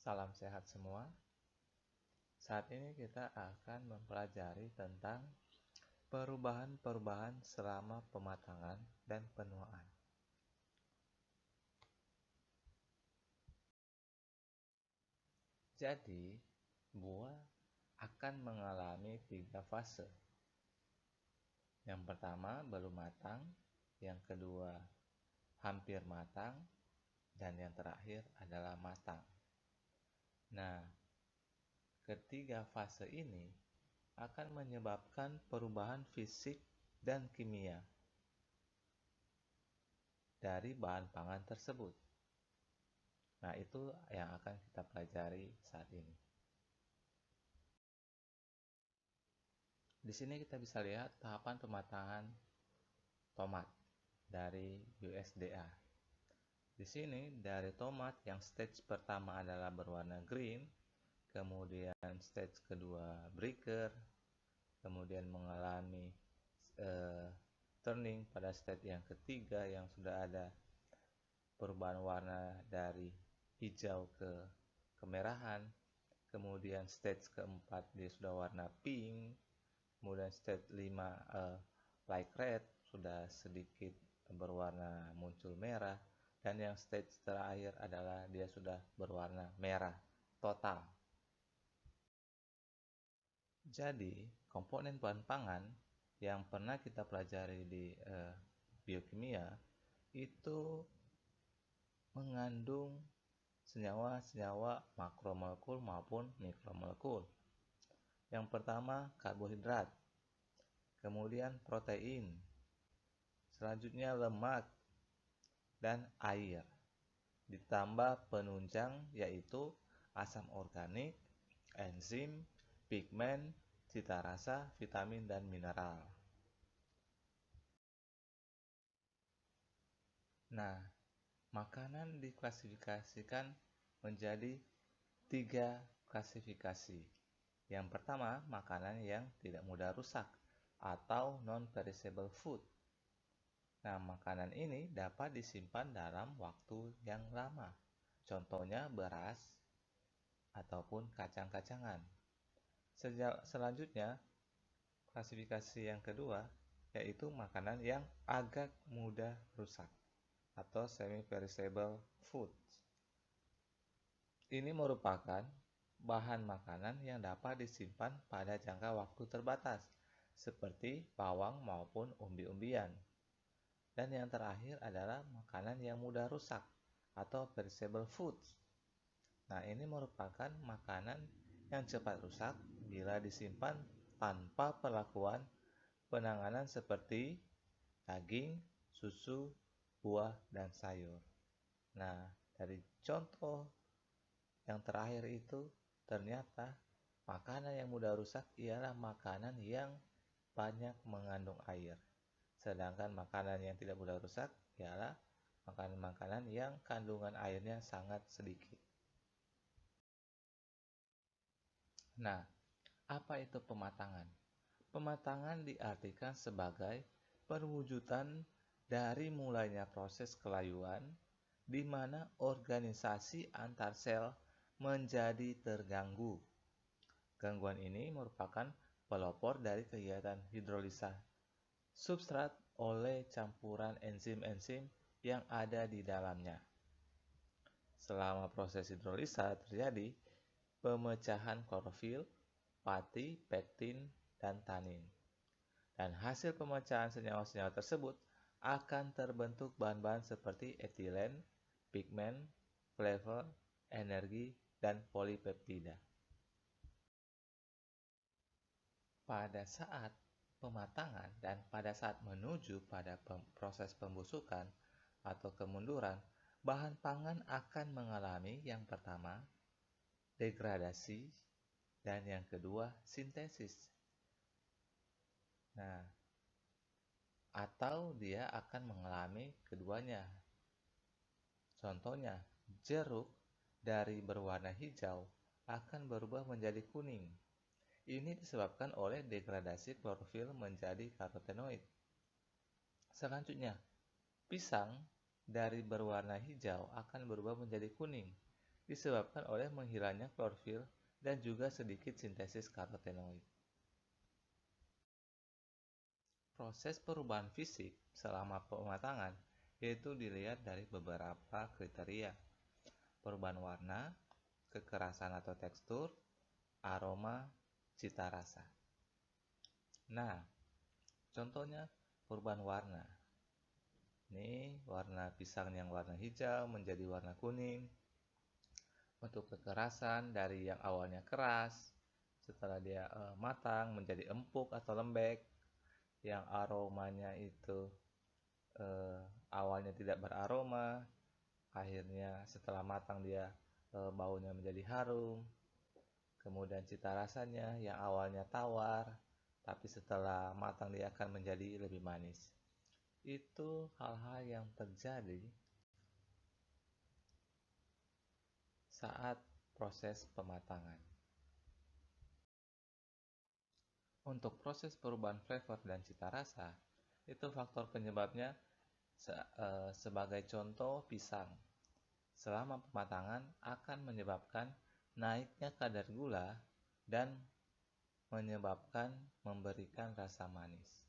Salam sehat semua. Saat ini kita akan mempelajari tentang perubahan-perubahan selama pematangan dan penuaan. Jadi, buah akan mengalami 3 fase. Yang pertama belum matang, yang kedua hampir matang, dan yang terakhir adalah matang. Nah, ketiga fase ini akan menyebabkan perubahan fisik dan kimia dari bahan pangan tersebut. Nah, itu yang akan kita pelajari saat ini. Di sini kita bisa lihat tahapan pematangan tomat dari USDA. Di sini dari tomat yang stage pertama adalah berwarna green, kemudian stage kedua breaker, kemudian mengalami turning pada stage yang ketiga yang sudah ada perubahan warna dari hijau ke kemerahan, kemudian stage keempat dia sudah warna pink, kemudian stage 5 light red sudah sedikit berwarna muncul merah, dan yang stage terakhir adalah dia sudah berwarna merah total. Jadi komponen bahan pangan yang pernah kita pelajari di biokimia itu mengandung senyawa-senyawa makromolekul maupun mikromolekul. Yang pertama karbohidrat, kemudian protein, selanjutnya lemak dan air, ditambah penunjang yaitu asam organik, enzim, pigmen, cita rasa, vitamin, dan mineral. Nah, makanan diklasifikasikan menjadi 3 klasifikasi. Yang pertama, makanan yang tidak mudah rusak atau non-perishable food. Nah, makanan ini dapat disimpan dalam waktu yang lama. Contohnya beras ataupun kacang-kacangan. Selanjutnya, klasifikasi yang kedua yaitu makanan yang agak mudah rusak atau semi-perishable foods. Ini merupakan bahan makanan yang dapat disimpan pada jangka waktu terbatas, seperti bawang maupun umbi-umbian. Dan yang terakhir adalah makanan yang mudah rusak atau perishable foods. Nah, ini merupakan makanan yang cepat rusak bila disimpan tanpa perlakuan penanganan seperti daging, susu, buah, dan sayur. Nah, dari contoh yang terakhir itu ternyata makanan yang mudah rusak ialah makanan yang banyak mengandung air. Sedangkan makanan yang tidak mudah rusak ialah makanan-makanan yang kandungan airnya sangat sedikit. Nah, apa itu pematangan? Pematangan diartikan sebagai perwujudan dari mulainya proses kelayuan di mana organisasi antar sel menjadi terganggu. Gangguan ini merupakan pelopor dari kegiatan hidrolisa substrat oleh campuran enzim-enzim yang ada di dalamnya. Selama proses hidrolisa terjadi pemecahan klorofil, pati, pektin, dan tanin. Dan hasil pemecahan senyawa-senyawa tersebut akan terbentuk bahan-bahan seperti etilen, pigmen, flavor, energi, dan polipeptida. Pada saat pematangan dan pada saat menuju pada proses pembusukan atau kemunduran, bahan pangan akan mengalami yang pertama degradasi dan yang kedua sintesis. Nah, atau dia akan mengalami keduanya. Contohnya, jeruk dari berwarna hijau akan berubah menjadi kuning. Ini disebabkan oleh degradasi klorofil menjadi karotenoid. Selanjutnya, pisang dari berwarna hijau akan berubah menjadi kuning. disebabkan oleh menghilangnya klorofil dan juga sedikit sintesis karotenoid. Proses perubahan fisik selama pematangan yaitu dilihat dari beberapa kriteria: perubahan warna, kekerasan atau tekstur, aroma, cita rasa. Nah, contohnya perubahan warna. Ini warna pisang yang warna hijau menjadi warna kuning. Untuk kekerasan dari yang awalnya keras, setelah dia matang menjadi empuk atau lembek. Yang aromanya itu awalnya tidak beraroma, akhirnya setelah matang dia baunya menjadi harum. Kemudian cita rasanya yang awalnya tawar, tapi setelah matang dia akan menjadi lebih manis. Itu hal-hal yang terjadi saat proses pematangan. Untuk proses perubahan flavor dan cita rasa, itu faktor penyebabnya sebagai contoh pisang. Selama pematangan akan menyebabkan naiknya kadar gula dan menyebabkan memberikan rasa manis.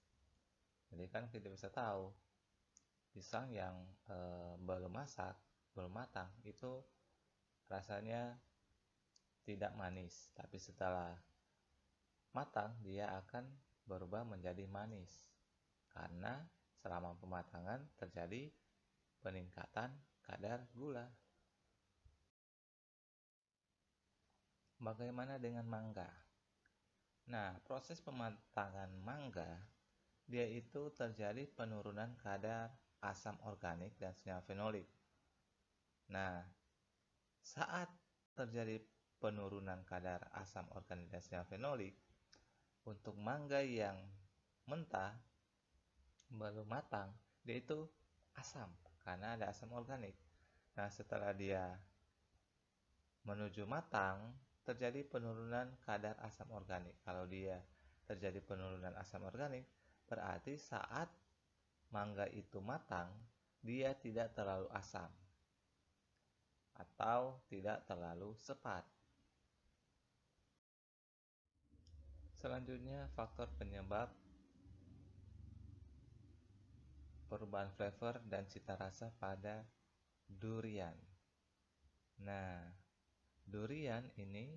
Jadi kan kita bisa tahu pisang yang belum masak, belum matang itu rasanya tidak manis, tapi setelah matang dia akan berubah menjadi manis karena selama pematangan terjadi peningkatan kadar gula. Bagaimana dengan mangga? Nah, proses pematangan mangga dia itu terjadi penurunan kadar asam organik dan senyawa fenolik. Nah, saat terjadi penurunan kadar asam organik dan senyawa fenolik, untuk mangga yang mentah belum matang, dia itu asam karena ada asam organik. Nah, setelah dia menuju matang, terjadi penurunan kadar asam organik. Kalau dia terjadi penurunan asam organik, berarti saat mangga itu matang, dia tidak terlalu asam atau tidak terlalu sepat. Selanjutnya, faktor penyebab perubahan flavor dan cita rasa pada durian. Nah, durian ini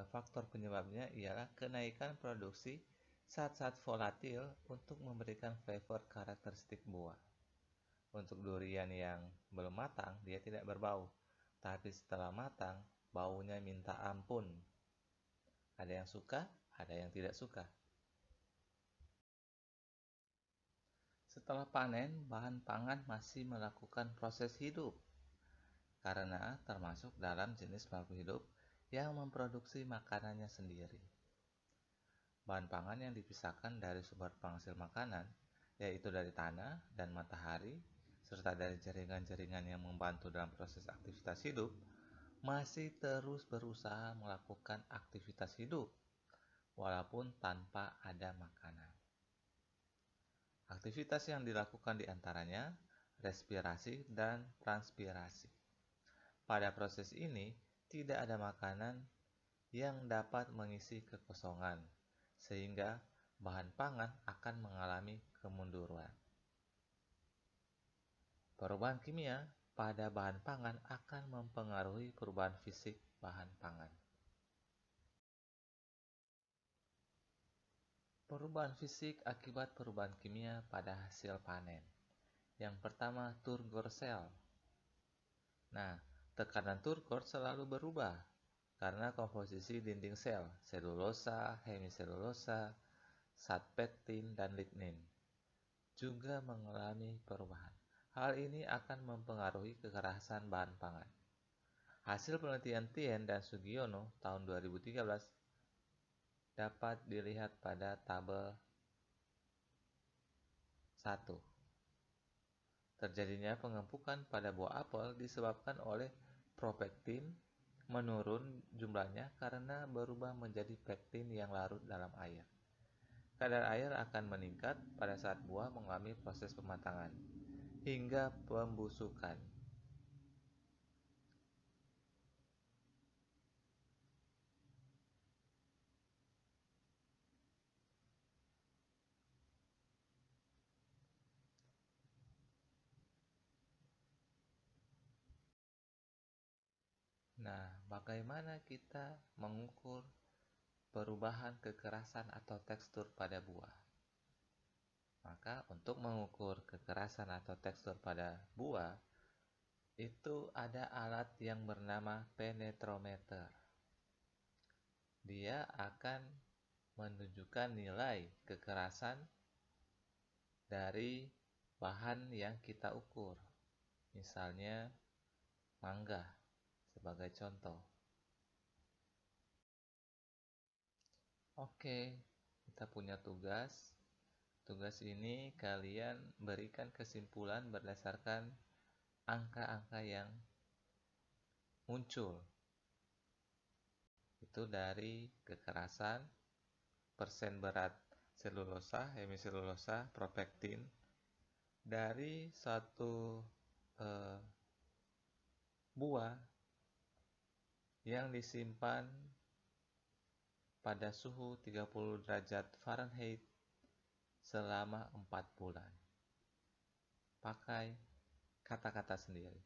faktor penyebabnya ialah kenaikan produksi zat-zat volatil untuk memberikan flavor karakteristik buah. Untuk durian yang belum matang, dia tidak berbau, tapi setelah matang, baunya minta ampun. Ada yang suka, ada yang tidak suka. Setelah panen, bahan pangan masih melakukan proses hidup karena termasuk dalam jenis makhluk hidup yang memproduksi makanannya sendiri. Bahan pangan yang dipisahkan dari sumber penghasil makanan, yaitu dari tanah dan matahari, serta dari jaringan-jaringan yang membantu dalam proses aktivitas hidup, masih terus berusaha melakukan aktivitas hidup, walaupun tanpa ada makanan. Aktivitas yang dilakukan diantaranya respirasi dan transpirasi. Pada proses ini, tidak ada makanan yang dapat mengisi kekosongan, sehingga bahan pangan akan mengalami kemunduran. Perubahan kimia pada bahan pangan akan mempengaruhi perubahan fisik bahan pangan. Perubahan fisik akibat perubahan kimia pada hasil panen. Yang pertama, turgor sel. Nah, tekanan turgor selalu berubah karena komposisi dinding sel, selulosa, hemiselulosa, zat pektin, dan lignin juga mengalami perubahan. Hal ini akan mempengaruhi kekerasan bahan pangan. Hasil penelitian Tien dan Sugiono tahun 2013 dapat dilihat pada tabel 1. Terjadinya pengempukan pada buah apel disebabkan oleh propektin menurun jumlahnya karena berubah menjadi pektin yang larut dalam air. Kadar air akan meningkat pada saat buah mengalami proses pematangan hingga pembusukan. Nah, bagaimana kita mengukur perubahan kekerasan atau tekstur pada buah? Maka untuk mengukur kekerasan atau tekstur pada buah, itu ada alat yang bernama penetrometer. Dia akan menunjukkan nilai kekerasan dari bahan yang kita ukur. Misalnya mangga sebagai contoh. Oke, kita punya tugas. Tugas ini kalian berikan kesimpulan berdasarkan angka-angka yang muncul. Itu dari kekerasan, persen berat selulosa, hemiselulosa, propektin. Dari satu buah yang disimpan pada suhu 30 derajat Fahrenheit selama 4 bulan. Pakai kata-kata sendiri.